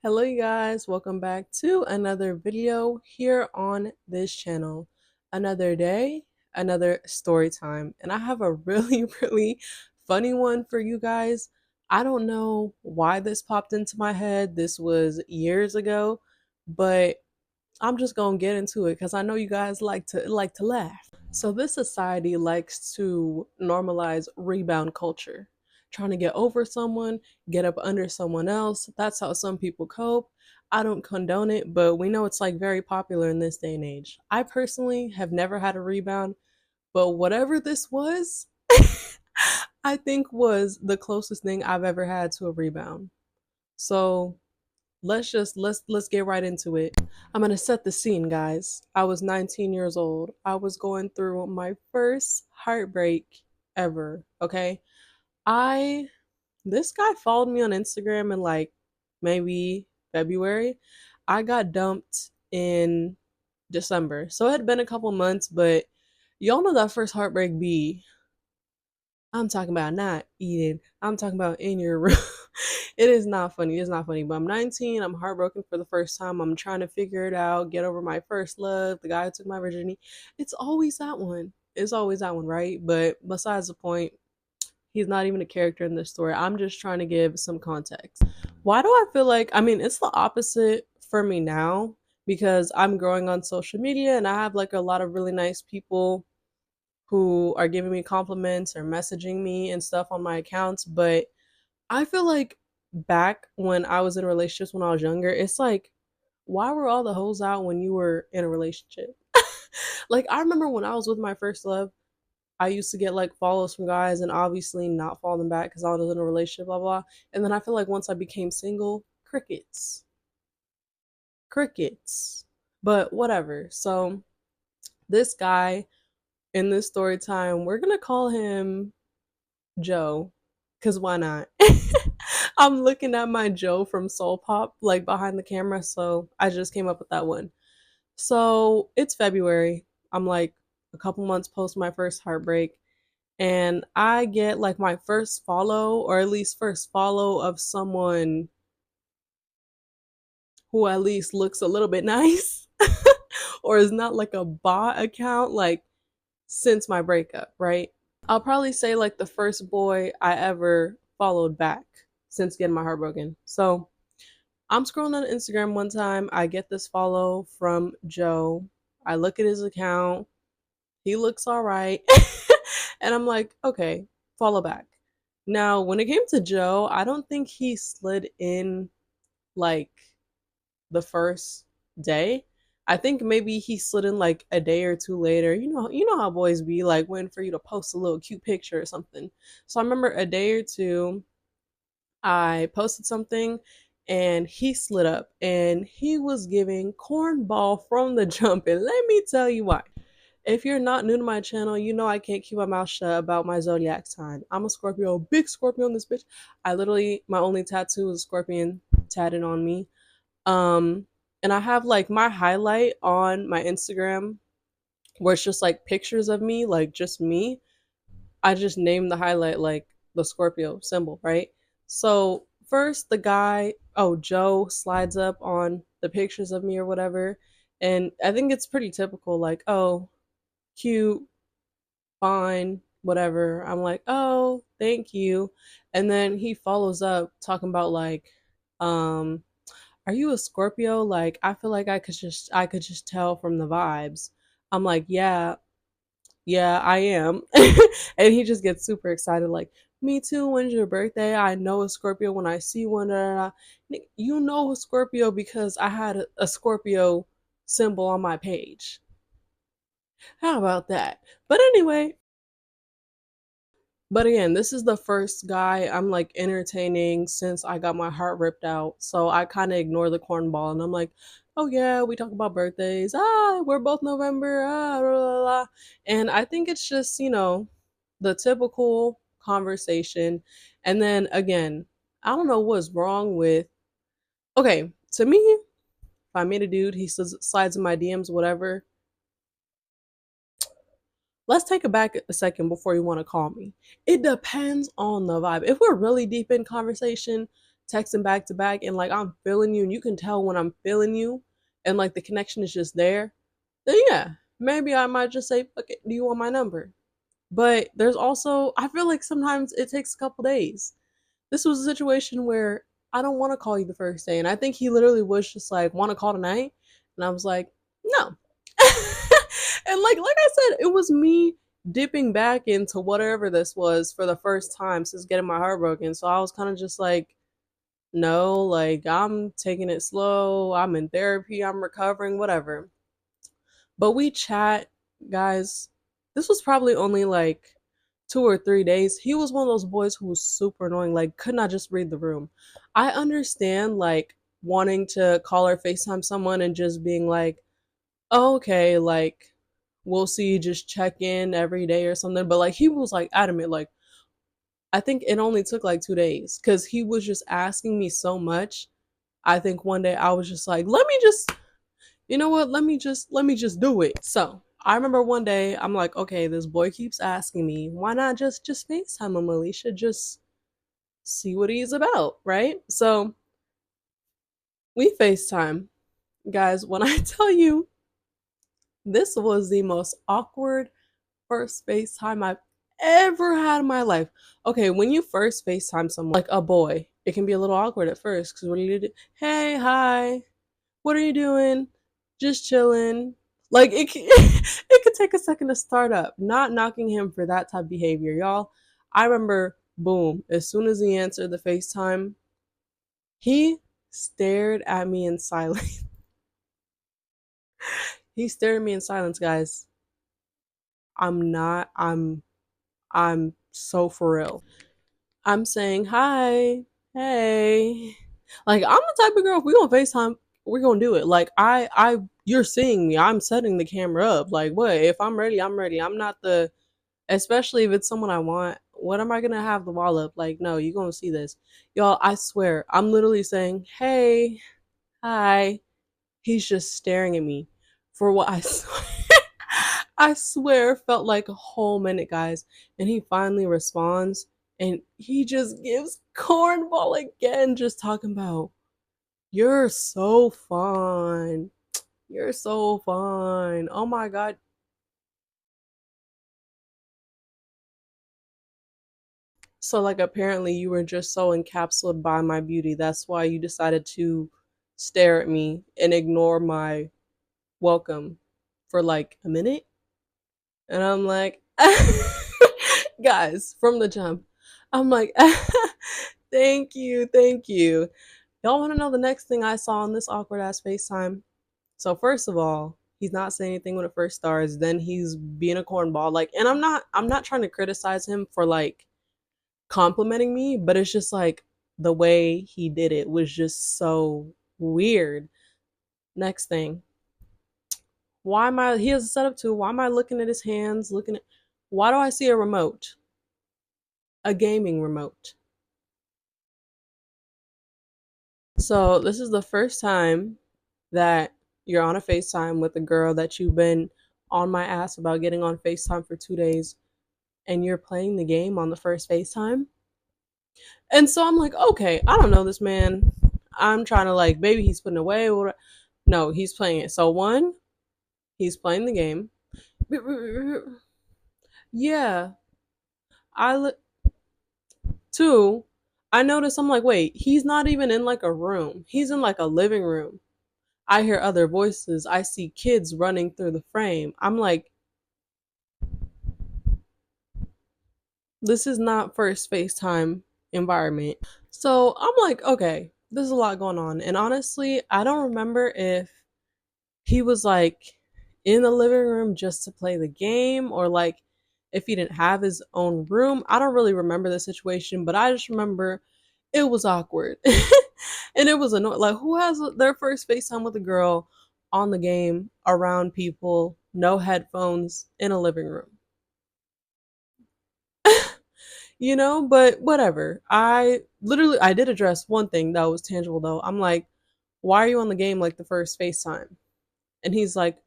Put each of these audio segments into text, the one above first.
Hello you guys, welcome back to another video here on this channel. Another day, another story time, and I have a really really funny one for you guys. I don't know why this popped into my head. This was years ago, but I'm just gonna get into it because I know you guys like to laugh. So this society likes to normalize rebound culture, trying to get over someone, get up under someone else. That's how some people cope. I don't condone it, but we know it's like very popular in this day and age. I personally have never had a rebound, but whatever this was, I think was the closest thing I've ever had to a rebound. So let's get right into it. I'm gonna set the scene, guys. I was 19 years old. I was going through my first heartbreak ever. Okay. I This guy followed me on Instagram in like maybe February. I got dumped in December. So it had been a couple months, but y'all know that first heartbreak be I'm talking about not eating. I'm talking about in your room. It is not funny. It's not funny. But I'm 19. I'm heartbroken for the first time. I'm trying to figure it out, get over my first love, the guy who took my virginity. It's always that one. It's always that one, right? But besides the point, he's not even a character in this story. I'm just trying to give some context. Why do I feel like, it's the opposite for me now because I'm growing on social media and I have like a lot of really nice people who are giving me compliments or messaging me and stuff on my accounts. But I feel like back when I was in relationships when I was younger, it's like, why were all the hoes out when you were in a relationship? Like, I remember when I was with my first love, I used to get like follows from guys and obviously not follow them back because I was in a relationship, blah, blah. And then I feel like once I became single, crickets. Crickets. But whatever. So, this guy in this story time, we're going to call him Joe, because why not? I'm looking at my Joe from Soul Pop, like behind the camera, so I just came up with that one. So it's February. I'm like a couple months post my first heartbreak, and I get like my first follow, or at least first follow of someone who at least looks a little bit nice, or is not like a bot account, like since my breakup, right? I'll probably say like the first boy I ever followed back since getting my heart broken. So I'm scrolling on Instagram one time. I get this follow from Joe. I look at his account. He looks all right. And I'm like, okay, follow back. Now, when it came to Joe, I don't think he slid in like the first day. I think maybe he slid in like a day or two later. You know how boys be like waiting for you to post a little cute picture or something. So I remember a day or two I posted something and he slid up and he was giving cornball from the jump. And let me tell you why. If you're not new to my channel, you know I can't keep my mouth shut about my zodiac sign. I'm a Scorpio, big Scorpio on this bitch. My only tattoo is a scorpion tatted on me. Um, and I have like my highlight on my Instagram where it's just like pictures of me, like just me. I just named the highlight like the Scorpio symbol, right? So first the guy, oh, Joe slides up on the pictures of me or whatever. And I think it's pretty typical, like, oh, cute, fine, whatever. I'm like, oh, thank you. And then he follows up talking about like, um, are you a Scorpio? Like, I feel like I could just tell from the vibes. I'm like, yeah, yeah, I am. And he just gets super excited, like, me too, when's your birthday? I know a Scorpio when I see one. Da, da, da. You know a Scorpio because I had a Scorpio symbol on my page. How about that? But anyway, but again, this is the first guy I'm like entertaining since I got my heart ripped out. So I kind of ignore the cornball and I'm like, oh yeah, we talk about birthdays. Ah, we're both November. Ah, blah, blah, blah. And I think it's just, the typical conversation. And then again, I don't know what's wrong with, okay, to me, if I meet a dude, he slides in my DMs, whatever, let's take it back a second before you want to call me. It depends on the vibe. If we're really deep in conversation, texting back to back and like I'm feeling you and you can tell when I'm feeling you and like the connection is just there, then yeah, maybe I might just say, "Okay, do you want my number?" But there's also, I feel like sometimes it takes a couple days. This was a situation where I don't want to call you the first day. And I think he literally was just like, want to call tonight? And I was like, no. And like I said, it was me dipping back into whatever this was for the first time since getting my heart broken. So I was kind of just like, no, like I'm taking it slow. I'm in therapy. I'm recovering, whatever. But we chat, guys. This was probably only like 2 or 3 days. He was one of those boys who was super annoying, like could not just read the room. I understand like wanting to call or FaceTime someone and just being like, oh, okay, like we'll see, just check in every day or something. But like he was like adamant, like I think it only took like 2 days because he was just asking me so much. I think one day I was just like, let me just, you know what, let me just do it. So I remember one day I'm like, okay, this boy keeps asking me, why not just FaceTime him, Alicia? Just see what he's about, right? So we FaceTime. Guys, when I tell you this was the most awkward first FaceTime I've ever had in my life. Okay, when you first FaceTime someone, like a boy, it can be a little awkward at first because what do you do? Hey, hi, what are you doing? Just chilling. Like it, it could take a second to start up. Not knocking him for that type of behavior, y'all. I remember, boom, as soon as he answered the FaceTime, he stared at me in silence. He stared at me in silence, guys. I'm not. I'm so for real. I'm saying hi, hey. Like I'm the type of girl. If we gonna FaceTime, we're gonna do it. Like you're seeing me. I'm setting the camera up. Like what? If I'm ready, I'm ready. I'm not the. Especially if it's someone I want. What am I gonna have the wall up? Like no, you gonna see this, y'all. I swear, I'm literally saying hey, hi. He's just staring at me for what I swear. I swear felt like a whole minute, guys. And he finally responds and he just gives cornball again, just talking about, you're so fun. You're so fun. Oh my God. So, like, apparently you were just so encapsulated by my beauty. That's why you decided to stare at me and ignore my welcome for like a minute. And I'm like, guys, from the jump, I'm like, thank you, thank you. Y'all want to know the next thing I saw on this awkward ass FaceTime? So first of all, he's not saying anything when it first starts. Then he's being a cornball. Like, and I'm not trying to criticize him for like complimenting me, but it's just like the way he did it was just so weird. Next thing, why am I? He has a setup too. Why am I looking at his hands? Looking at. Why do I see a remote? A gaming remote. So this is the first time that you're on a FaceTime with a girl that you've been on my ass about getting on FaceTime for 2 days, and you're playing the game on the first FaceTime. And so I'm like, okay, I don't know this man. I'm trying to like, maybe he's putting away. No, he's playing it. So one, he's playing the game. Yeah, I two. I noticed. I'm like, wait, he's not even in like a room. He's in like a living room. I hear other voices. I see kids running through the frame. I'm like, this is not first FaceTime environment. So I'm like, okay, there's a lot going on. And honestly, I don't remember if he was like in the living room just to play the game or like if he didn't have his own room. I don't really remember the situation, but I just remember it was awkward. And it was annoying. Like, who has their first FaceTime with a girl on the game around people, no headphones in a living room? But whatever. I did address one thing that was tangible though. I'm like, why are you on the game like the first FaceTime? And he's like,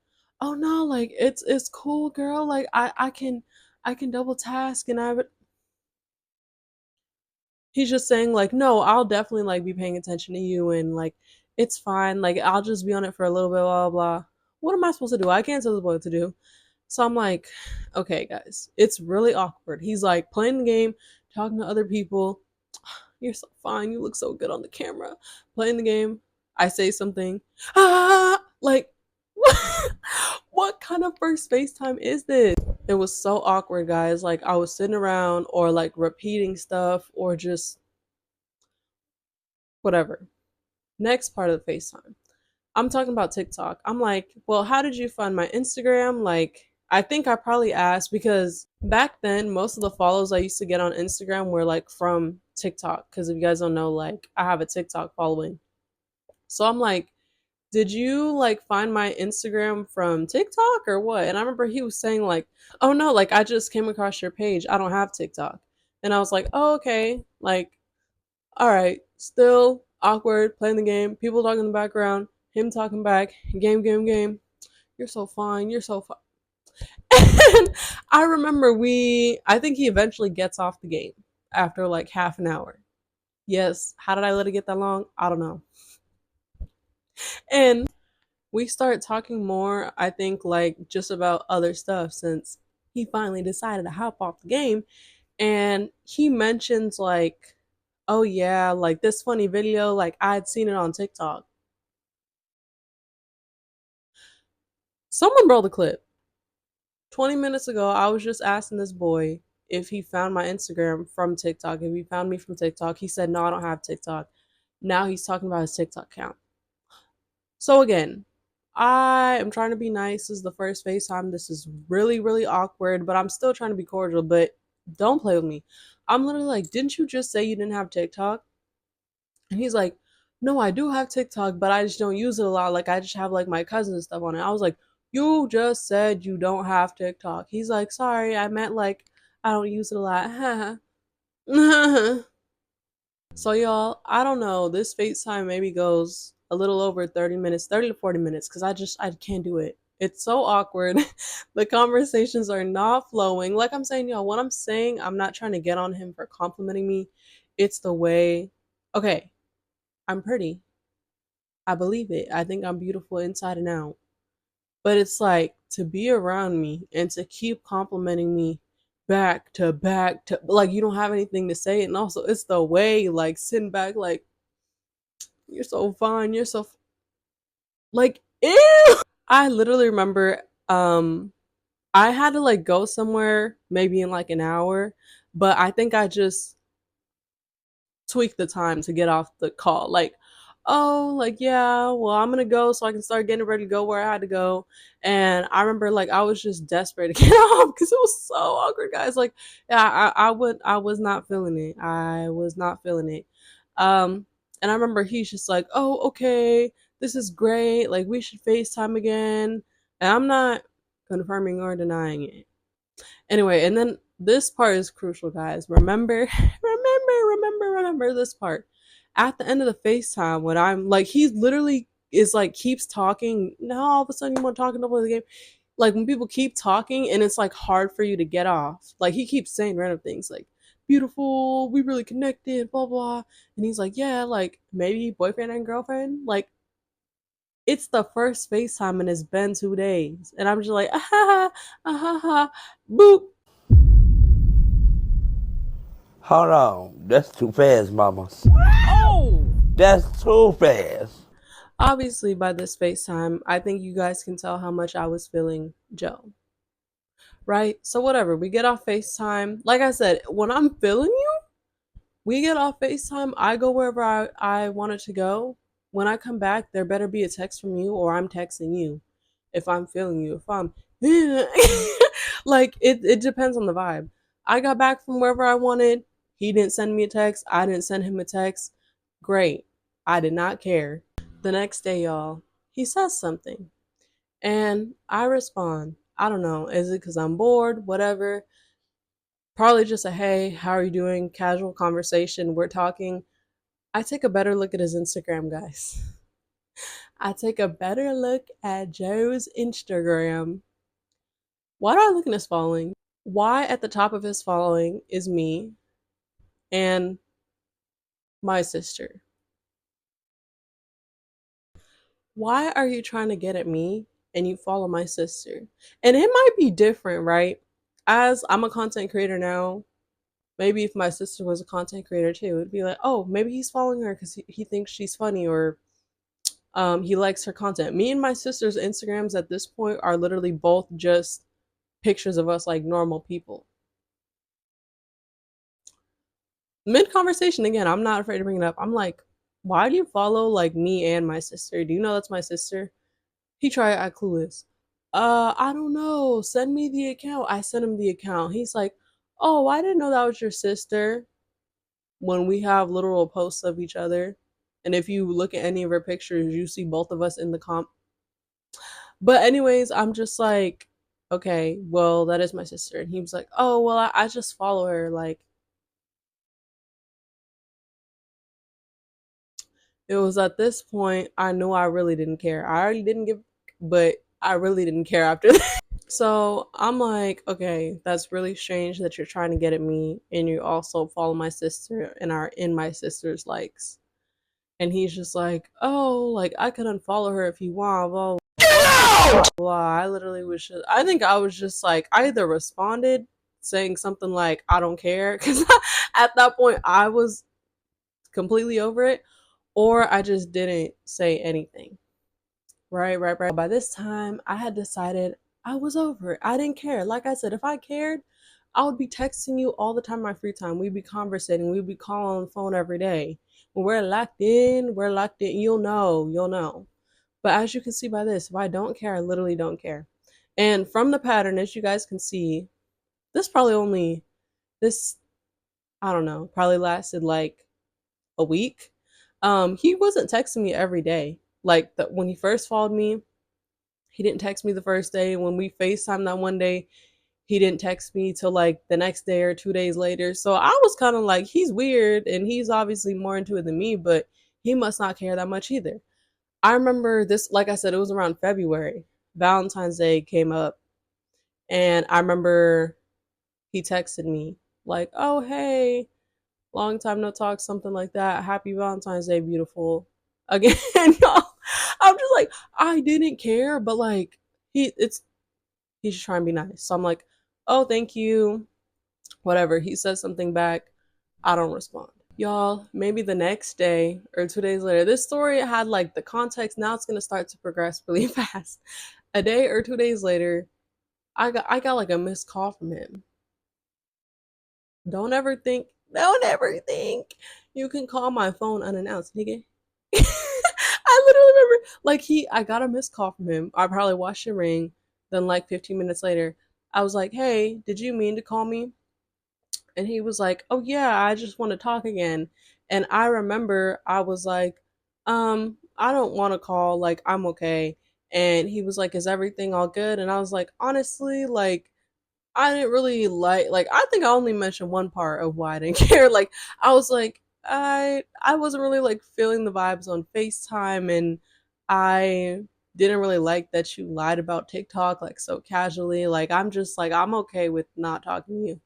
oh no, like it's cool, girl. Like I can double task and he's just saying like, no, I'll definitely like be paying attention to you, and like it's fine, like I'll just be on it for a little bit, blah blah blah. What am I supposed to do? I can't tell this boy what to do. So I'm like, okay guys, it's really awkward. He's like playing the game, talking to other people. You're so fine, you look so good on the camera. Playing the game, I say something, like what kind of first FaceTime is this? It was so awkward, guys. Like I was sitting around or like repeating stuff or just whatever. Next part of the FaceTime. I'm talking about TikTok. I'm like, well, how did you find my Instagram? Like, I think I probably asked because back then, most of the follows I used to get on Instagram were like from TikTok. Because if you guys don't know, like, I have a TikTok following. So I'm like, did you like find my Instagram from TikTok or what? And I remember he was saying, like, oh no, like, I just came across your page. I don't have TikTok. And I was like, oh, okay. Like, all right, still awkward, playing the game, people talking in the background, him talking back, game, game, game. You're so fine, you're so fine. And I remember I think he eventually gets off the game after like half an hour. Yes, how did I let it get that long? I don't know. And we start talking more, I think, like just about other stuff since he finally decided to hop off the game. And he mentions, like, oh yeah, like this funny video, like I'd seen it on TikTok. Someone rolled the clip. 20 minutes ago, I was just asking this boy if he found my Instagram from TikTok. If he found me from TikTok, he said, no, I don't have TikTok. Now he's talking about his TikTok account. So again, I am trying to be nice. This is the first FaceTime. This is really, really awkward, but I'm still trying to be cordial. But don't play with me. I'm literally like, didn't you just say you didn't have TikTok? And he's like, no, I do have TikTok, but I just don't use it a lot. Like, I just have like my cousin stuff on it. I was like, you just said you don't have TikTok. He's like, sorry, I meant like I don't use it a lot. So, y'all, I don't know. This FaceTime maybe goes a little over 30 minutes, 30 to 40 minutes, because I can't do it. It's so awkward. The conversations are not flowing. Like I'm saying, y'all, what I'm saying, I'm not trying to get on him for complimenting me. It's the way, okay, I'm pretty. I believe it. I think I'm beautiful inside and out. But it's like to be around me and to keep complimenting me back to like you don't have anything to say. And also it's the way like sitting back like you're so fine, you're so like ew. I literally remember I had to like go somewhere maybe in like an hour, but I think I just tweak the time to get off the call. Like, oh, like, yeah, well, I'm gonna go so I can start getting ready to go where I had to go. And I remember like I was just desperate to get off because it was so awkward, guys. Like, yeah, I was not feeling it. I was not feeling it. And I remember he's just like, oh, okay, this is great. Like, we should FaceTime again. And I'm not confirming or denying it. Anyway, and then this part is crucial, guys. Remember, remember this part. At the end of the FaceTime, when I'm like, he literally is like, keeps talking. Now all of a sudden you want to talk over the game. Like when people keep talking and it's like hard for you to get off. Like he keeps saying random things like, beautiful, we really connected, blah, blah. And he's like, yeah, like maybe boyfriend and girlfriend. Like it's the first FaceTime and it's been 2 days. And I'm just like, ah ha ha, boop. Hold on. That's too fast, mama. Oh! That's too fast. Obviously, by this FaceTime, I think you guys can tell how much I was feeling Joe. Right? So, whatever. We get off FaceTime. Like I said, when I'm feeling you, we get off FaceTime. I go wherever I wanted to go. When I come back, there better be a text from you or I'm texting you if I'm feeling you. If I'm like, it depends on the vibe. I got back from wherever I wanted. He didn't send me a text. I didn't send him a text. Great. I did not care. The next day, y'all, he says something. And I respond. I don't know. Is it because I'm bored? Whatever. Probably just a hey, how are you doing? Casual conversation. We're talking. I take a better look at his Instagram, guys. I take a better look at Joe's Instagram. Why do I look at his following? Why at the top of his following is me and My sister. Why are you trying to get at me and you follow my sister? And it might be different, right? As I'm a content creator now, maybe if my sister was a content creator too, it'd be like, oh, maybe he's following her because he thinks she's funny or he likes her content. Me and my sister's Instagrams at this point are literally both just pictures of us like normal people. Mid conversation again, I'm not afraid to bring it up. I'm like, why do you follow like me and my sister? Do you know that's my sister? He tried to act clueless. I don't know. Send me the account. I sent him the account. He's like, oh, I didn't know that was your sister. When we have literal posts of each other, and if you look at any of her pictures, you see both of us in the comp. But anyways, I'm just like, okay, well, that is my sister. And he was like, oh, well, I just follow her. Like, it was at this point I knew I really didn't care. I already didn't give, but I really didn't care after that. So I'm like, okay, that's really strange that you're trying to get at me and you also follow my sister and are in my sister's likes. And he's just like, oh, like I could unfollow her if you want, blah, blah, blah. I literally was just, I think I was just like, I either responded saying something like, I don't care, because at that point I was completely over it, or I just didn't say anything. Right. By this time, I had decided I was over it. I didn't care. Like I said, if I cared, I would be texting you all the time in my free time. We'd be conversating. We'd be calling on the phone every day. When we're locked in, we're locked in. You'll know. You'll know. But as you can see by this, if I don't care, I literally don't care. And from the pattern, as you guys can see, this probably only, this, I don't know, probably lasted like a week. He wasn't texting me every day. Like when he first followed me, he didn't text me the first day. When we FaceTime that one day, he didn't text me till like the next day or 2 days later. So I was kind of like, he's weird and he's obviously more into it than me, but he must not care that much either. I remember this, like I said, it was around February. Valentine's Day came up, and I remember he texted me, like, oh, hey, long time no talk, something like that. Happy Valentine's Day, beautiful. Again, y'all. I'm just like, I didn't care, but like, he's just trying to be nice. So I'm like, oh, thank you. Whatever. He says something back. I don't respond. Y'all, maybe the next day or 2 days later, this story had like the context. Now it's gonna start to progress really fast. A day or 2 days later, I got like a missed call from him. Don't ever think you can call my phone unannounced, nigga. I literally remember like I got a missed call from him. I probably watched it ring. Then like 15 minutes later, I was like, hey, did you mean to call me? And he was like, oh yeah, I just want to talk again. And I remember I was like, I don't want to call, like I'm okay. And he was like, is everything all good? And I was like, honestly, like I didn't really like I think I only mentioned one part of why I didn't care. Like I was like, I wasn't really like feeling the vibes on FaceTime, and I didn't really like that you lied about TikTok like so casually. Like I'm just like I'm okay with not talking to you.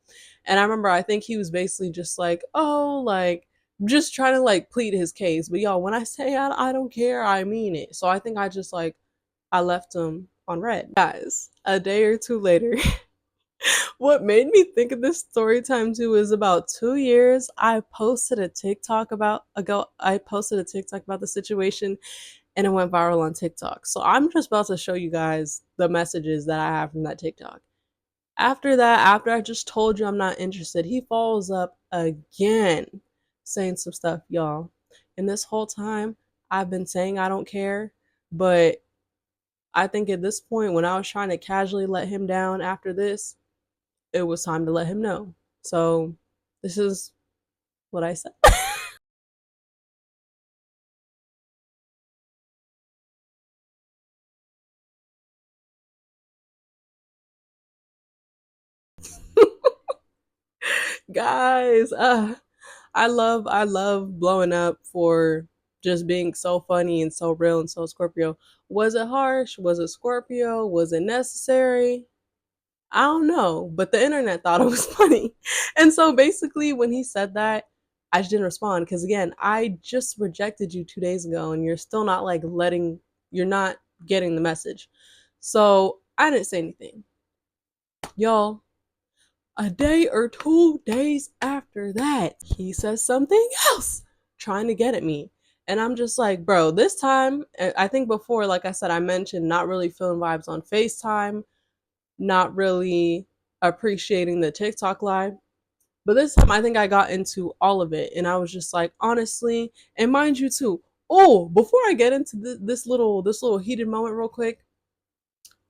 And I remember I think he was basically just like, oh, like just trying to like plead his case. But y'all, when I say I don't care, I mean it. So I think I just like I left him on red. Guys, a day or two later, what made me think of this story time too is about 2 years. I posted a TikTok about the situation, and it went viral on TikTok. So I'm just about to show you guys the messages that I have from that TikTok. After that, after I just told you I'm not interested, he follows up again saying some stuff, y'all. And this whole time I've been saying I don't care, but I think at this point when I was trying to casually let him down after this, it was time to let him know. So this is what I said. Guys, I love blowing up for just being so funny and so real and so Scorpio. Was it harsh? Was it Scorpio? Was it necessary? I don't know, but the internet thought it was funny. And so basically when he said that, I just didn't respond because again, I just rejected you 2 days ago and you're still not like you're not getting the message. So I didn't say anything. Y'all, a day or 2 days after that, he says something else trying to get at me. And I'm just like, bro, this time, I think before, like I said, I mentioned not really feeling vibes on FaceTime, not really appreciating the TikTok live. But this time I think I got into all of it and I was just like, honestly, and mind you too. Oh, before I get into this little heated moment real quick,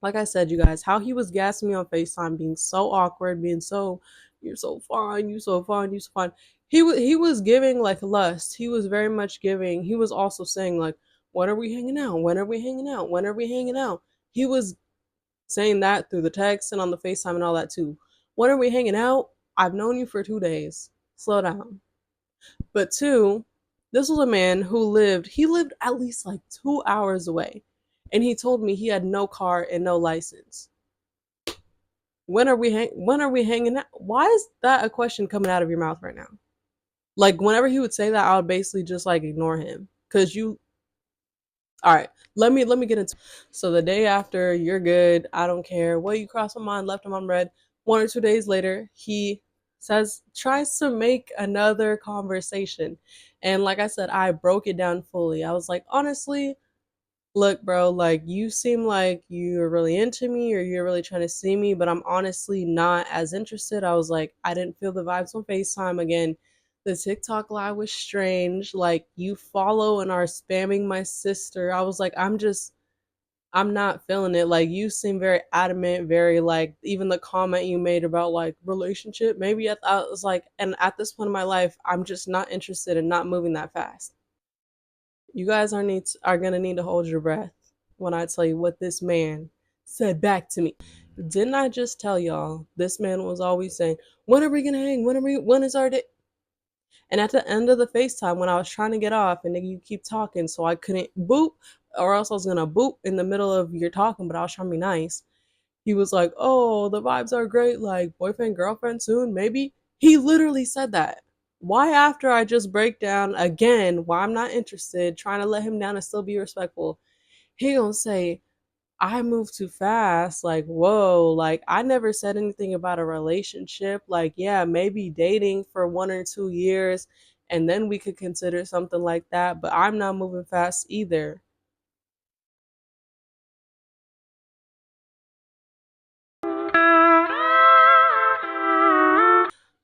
like I said, you guys, how he was gassing me on FaceTime, being so awkward, being so, you're so fine, you so fine, you so fine. He was giving like lust. He was very much giving. He was also saying like, when are we hanging out? When are we hanging out? When are we hanging out? He was saying that through the text and on the FaceTime and all that too. When are we hanging out? I've known you for 2 days. Slow down. But two, this was a man who he lived at least like 2 hours away. And he told me he had no car and no license. When are we hanging out? Why is that a question coming out of your mouth right now? Like whenever he would say that, I would basically just like ignore him. Cause you all right, let me get into. So the day after, you're good. I don't care what you crossed my mind, left him on red. 1 or 2 days later, he tries to make another conversation, and like I said, I broke it down fully. I was like, honestly, look, bro, like you seem like you're really into me or you're really trying to see me, but I'm honestly not as interested. I was like, I didn't feel the vibes on FaceTime again. The TikTok live was strange. Like you follow and are spamming my sister. I was like, I'm not feeling it. Like you seem very adamant, very like even the comment you made about like relationship. Maybe I was like, and at this point in my life, I'm just not interested in not moving that fast. You guys are gonna need to hold your breath when I tell you what this man said back to me. Didn't I just tell y'all this man was always saying, when are we gonna hang? When is our day? And at the end of the FaceTime, when I was trying to get off and then you keep talking, so I couldn't boop, or else I was gonna boop in the middle of your talking, but I was trying to be nice. He was like, oh, the vibes are great, like boyfriend, girlfriend soon, maybe. He literally said that. Why, after I just break down again why I'm not interested, trying to let him down and still be respectful, he gonna say, I move too fast. Like, whoa, like I never said anything about a relationship. Like, yeah, maybe dating for 1 or 2 years and then we could consider something like that, but I'm not moving fast either.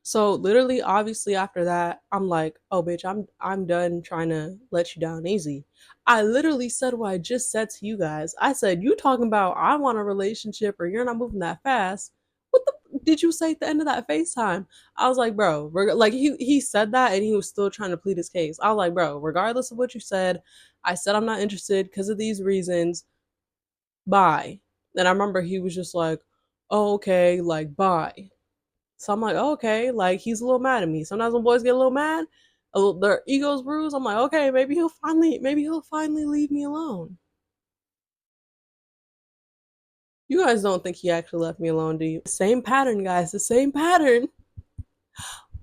So literally, obviously after that, I'm like, oh bitch, I'm done trying to let you down easy. I literally said what I just said to you guys. I said, you talking about I want a relationship or you're not moving that fast. What the did you say at the end of that FaceTime? I was like, bro, like he said that and he was still trying to plead his case. I was like, bro, regardless of what you said, I said I'm not interested because of these reasons. Bye. And I remember he was just like, oh, okay, like bye. So I'm like, oh, okay, like he's a little mad at me. Sometimes when boys get a little mad, their egos bruised. I'm like, okay, maybe he'll finally leave me alone. You guys don't think he actually left me alone, do you? Same pattern, guys. The same pattern.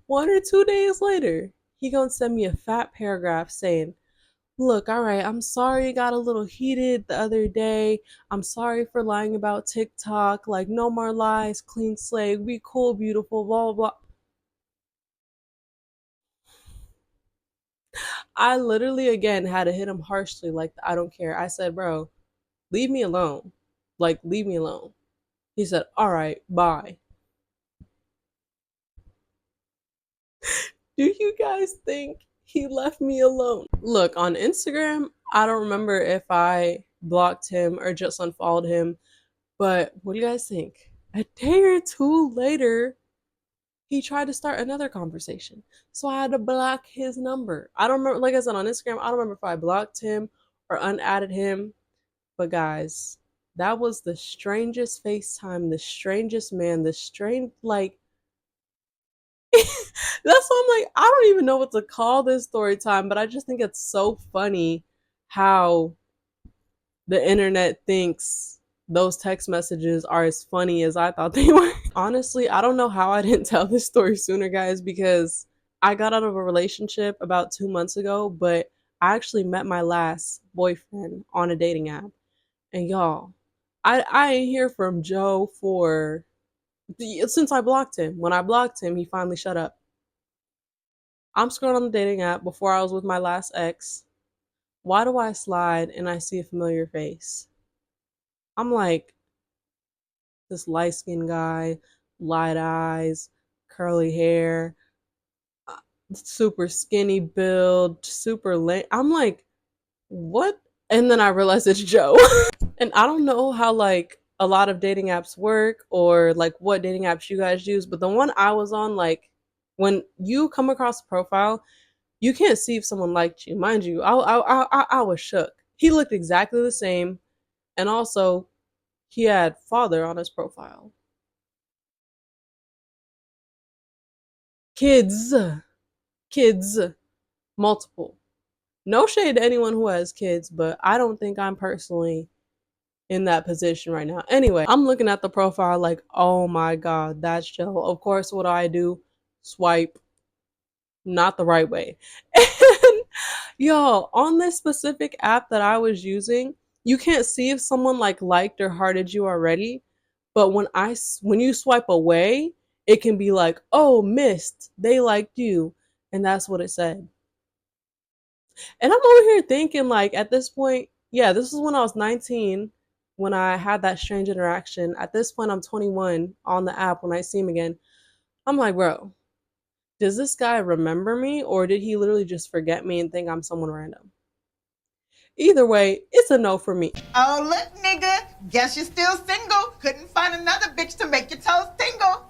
1 or 2 days later, he gonna send me a fat paragraph saying, look, all right, I'm sorry it got a little heated the other day. I'm sorry for lying about TikTok. Like, no more lies, clean slate, we cool, beautiful, blah, blah, blah. I literally again had to hit him harshly, like I don't care. I said, bro, leave me alone. Like, leave me alone. He said, all right, bye. Do you guys think he left me alone? Look, on Instagram, I don't remember if I blocked him or just unfollowed him, but what do you guys think? A day or two later, he tried to start another conversation. So I had to block his number. I don't remember, like I said, on Instagram, I don't remember if I blocked him or unadded him. But guys, that was the strangest FaceTime, the strangest man, the strange, like, that's why I'm like, I don't even know what to call this story time, but I just think it's so funny how the internet thinks those text messages are as funny as I thought they were. Honestly, I don't know how I didn't tell this story sooner, guys, because I got out of a relationship about 2 months ago, but I actually met my last boyfriend on a dating app. And y'all, I ain't hear from Joe for since I blocked him. When I blocked him, he finally shut up. I'm scrolling on the dating app before I was with my last ex. Why do I slide and I see a familiar face? I'm like, this light skinned guy, light eyes, curly hair, super skinny build, super late. I'm like, what? And then I realized it's Joe. And I don't know how like a lot of dating apps work or like what dating apps you guys use, but the one I was on, like when you come across a profile, you can't see if someone liked you. Mind you, I was shook. He looked exactly the same, and also he had father on his profile. Kids, kids, multiple. No shade to anyone who has kids, but I don't think I'm personally in that position right now. Anyway, I'm looking at the profile like, oh my god, that's Joe. Of course, what do I do? Swipe not the right way. And yo, on this specific app that I was using, you can't see if someone like liked or hearted you already, but when you swipe away, it can be like, "Oh, missed. They liked you." And that's what it said. And I'm over here thinking like at this point, yeah, this is when I was 19 when I had that strange interaction. At this point I'm 21 on the app when I see him again. I'm like, "Bro, does this guy remember me or did he literally just forget me and think I'm someone random?" Either way, it's a no for me. Oh, look, nigga. Guess you're still single. Couldn't find another bitch to make your toes tingle.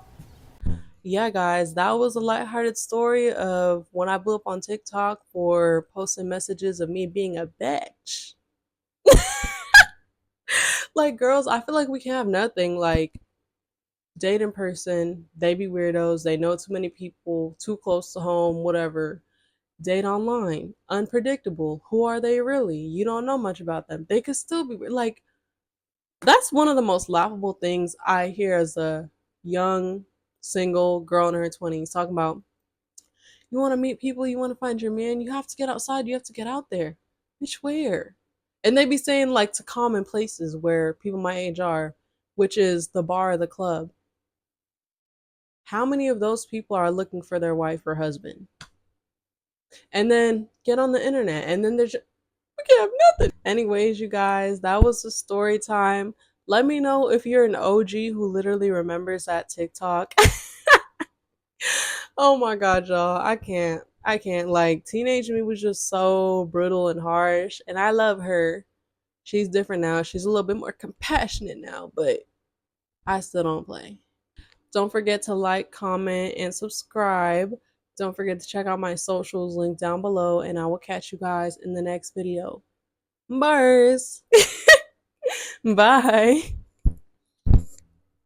Yeah, guys, that was a lighthearted story of when I blew up on TikTok for posting messages of me being a bitch. Like, girls, I feel like we can have nothing. Like, date in person, they be weirdos, they know too many people, too close to home, whatever. Date online, unpredictable. Who are they really? You don't know much about them. They could still be like, that's one of the most laughable things I hear as a young single girl in her 20s talking about. You want to meet people, you want to find your man, you have to get outside, you have to get out there. Bitch, where? And they be saying like to common places where people my age are, which is the bar or the club. How many of those people are looking for their wife or husband? And then get on the internet and then there's we can have nothing. Anyways, you guys, that was the story time. Let me know if you're an OG who literally remembers that TikTok. Oh my god, y'all. I can't. Like, teenage me was just so brutal and harsh. And I love her. She's different now. She's a little bit more compassionate now, but I still don't play. Don't forget to like, comment, and subscribe. Don't forget to check out my socials linked down below, and I will catch you guys in the next video. Bye. Bye.